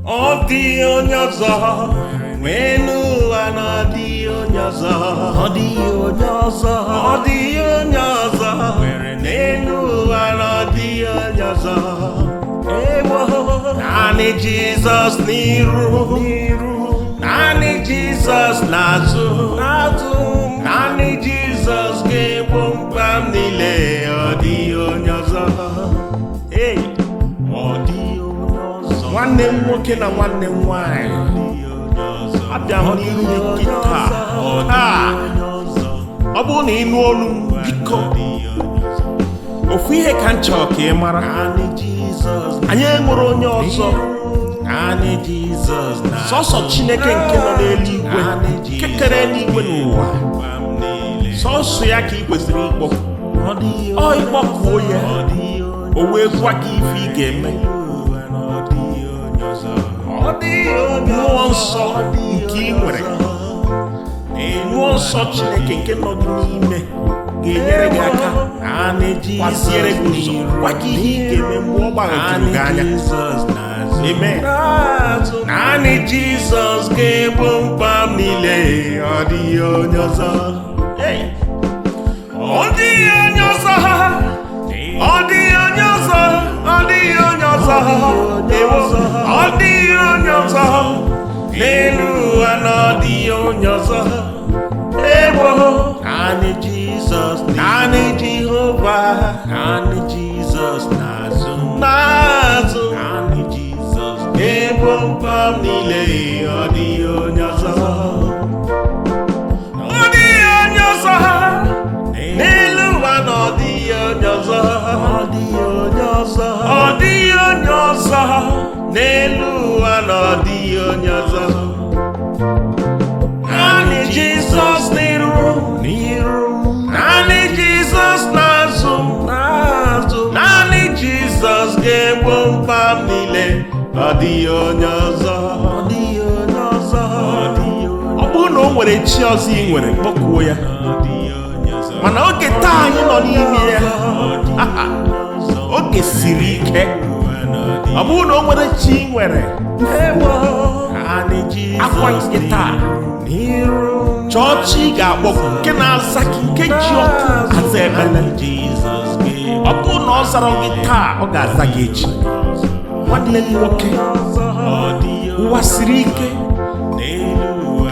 Ọ dị onye ọzọ n'elu ụwa na ọ dị onye ọzọ. Ọ dị onye ọzọ. Ọ dị onye ọzọ n'elu ụwa na ọ dị onye ọzọ. Nani Jesus niru. Nani Jesus nazu. Nani Jesus ga-egbo mkpam nile. Ọ dị onye ọzọ. Ọ dị onye ọzọ. Nwanne m nwoke na nwanne m nwanyị, abịa m n'ihu gị taa. Ọ bụrụ na ị nụ olu m, biko ofu ihe ka m chọrọ ka ị mara: anyị enwere onye ọzọ, sọsọ Chineke nke nọ n'eluigwe, nke kere eluigwe n'ụwa. Sọsọ ya ka ị kwesịrị ịkpọku. Ọ ịkpọkuo ya, o wee gwa gị ife ị ga-eme. Mmụọ nsọ nke ị nwere, mmụọ nsọ Chineke nke nọ gị n'ime, ga-enyere gị aka, kwasiere gị ụzọ, gwa gị ihe ị ga-eme mgbe ọ gbagojuru gị anya. Amen. Nani Jesus ga-egbo mkpam niile. Ọ dịghị onye ọzọ. Ọ dịghị onye ọzọ. Ọ dịghị onye ọzọ. Ọ dịghị onye ọzọ. Ọ dịghị onye ọzọ n'elu ụwa na ọ dịghị onye ọzọ. Nani Jesus, Nani Jehovah, Nani Jesus nazu. Nani Jesus ga-egbo mkpam niile. Ọ dịghị onye ọzọ. Ọ dịghị onye ọzọ n'elu ụwa na ọ dịghị onye ọzọ. Ọ dịghị onye ọzọ. Ọ dịghị onye ọzọ n'elu ụwa na ọ dịghị onye ọzọ. Nani Jesus niru. Nani Jesus nazu. Nani Jesus ga-egbo mkpam niile. Ọ dịghị onye ọzọ. Ọ bụrụ na o nwere chi ọzọ ị nwere, kpọkuo ya. Mana oge taa anyị nọ n'ime ya, oge siri ike. Ọ bụrụ na o nwere chi ị nwere, akwa nke taa chọọ chi ị ga-akpọku, nke na-aza gị, nke ji ọkụ aza ekpere. Ọ bụrụ na ọ zara gị taa, ọ ga-aza gị echi. Nwanne m nwoke, ụwa siri ike.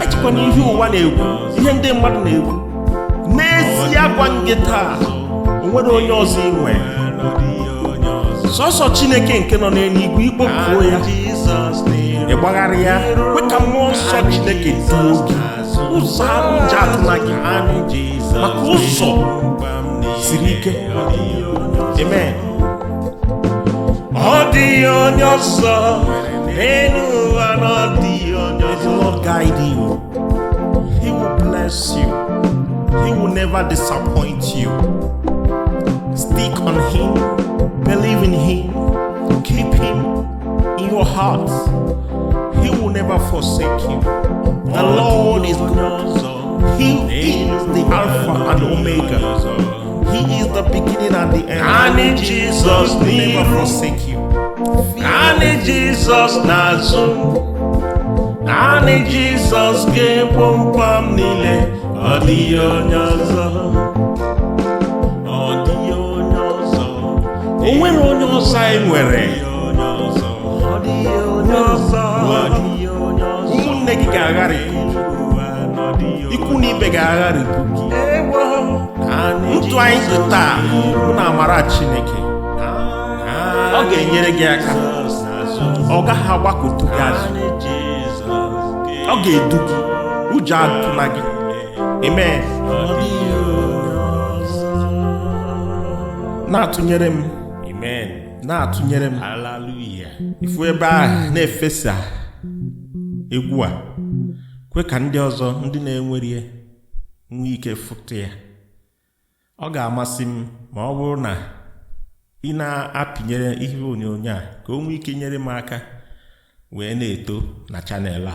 Echekwana ihe ụwa na-ekwu, ihe ndị mmadụ na-ekwu. N'ezie, agwa gị taa, o nwere onye ọzọ ị nwere. Sọsọ Chineke nke nọ n'eluigwe, ikpọkuo ya, ịgbagharị ya, kwe ka mmụọ nsọ Chineke duo gị. Ụzọ ahụ ji atụla gị, maka ụzọ siri ike. Amen. Ọ dịghị onye ọzọ n'elu ụwa na ọ dịghị onye ọzọ. He will not guide you. He will bless you. He will never disappoint you. Stick on Him. Believe in Him. Keep Him in your heart. He will never forsake you. The Lord is good. He is the Alpha and Omega. He is the beginning and the end. Nani Jesus will never forsake you. Nani Jesus nazu. Nani Jesus ga-egbo mkpam niile. Ọ dịghị onye ọzọ. Ọ dịghị onye ọzọ. O nwere onye ọzọ anyị nwere. Ọ dịghị onye ọzọ. Ụmụnne gị ga-agharịpụ, ikwu na ibe ga-agharịpụ gị. Ndụ anyị dị taa bụ na amara Chineke. Ọ ga-enyere gị aka. Ọ gaghị agbakọtụ gị azụ. Ọ ga-edu gị. Ụjọ atụla gị. Amen. Na-atụnyere m. Amen. Na-atụnyere m. Hallelujah. Ifu ebe ahụ na-efesa egwu a, kwe ka ndị ọzọ, ndị na-enwere nwee ike fụta ya. Ọ ga-amasị m ma ọ bụrụ na ị na-apịnyere ihe onyonyo a, ka o nwee ike nyere m aka wee na-eto na chanel a.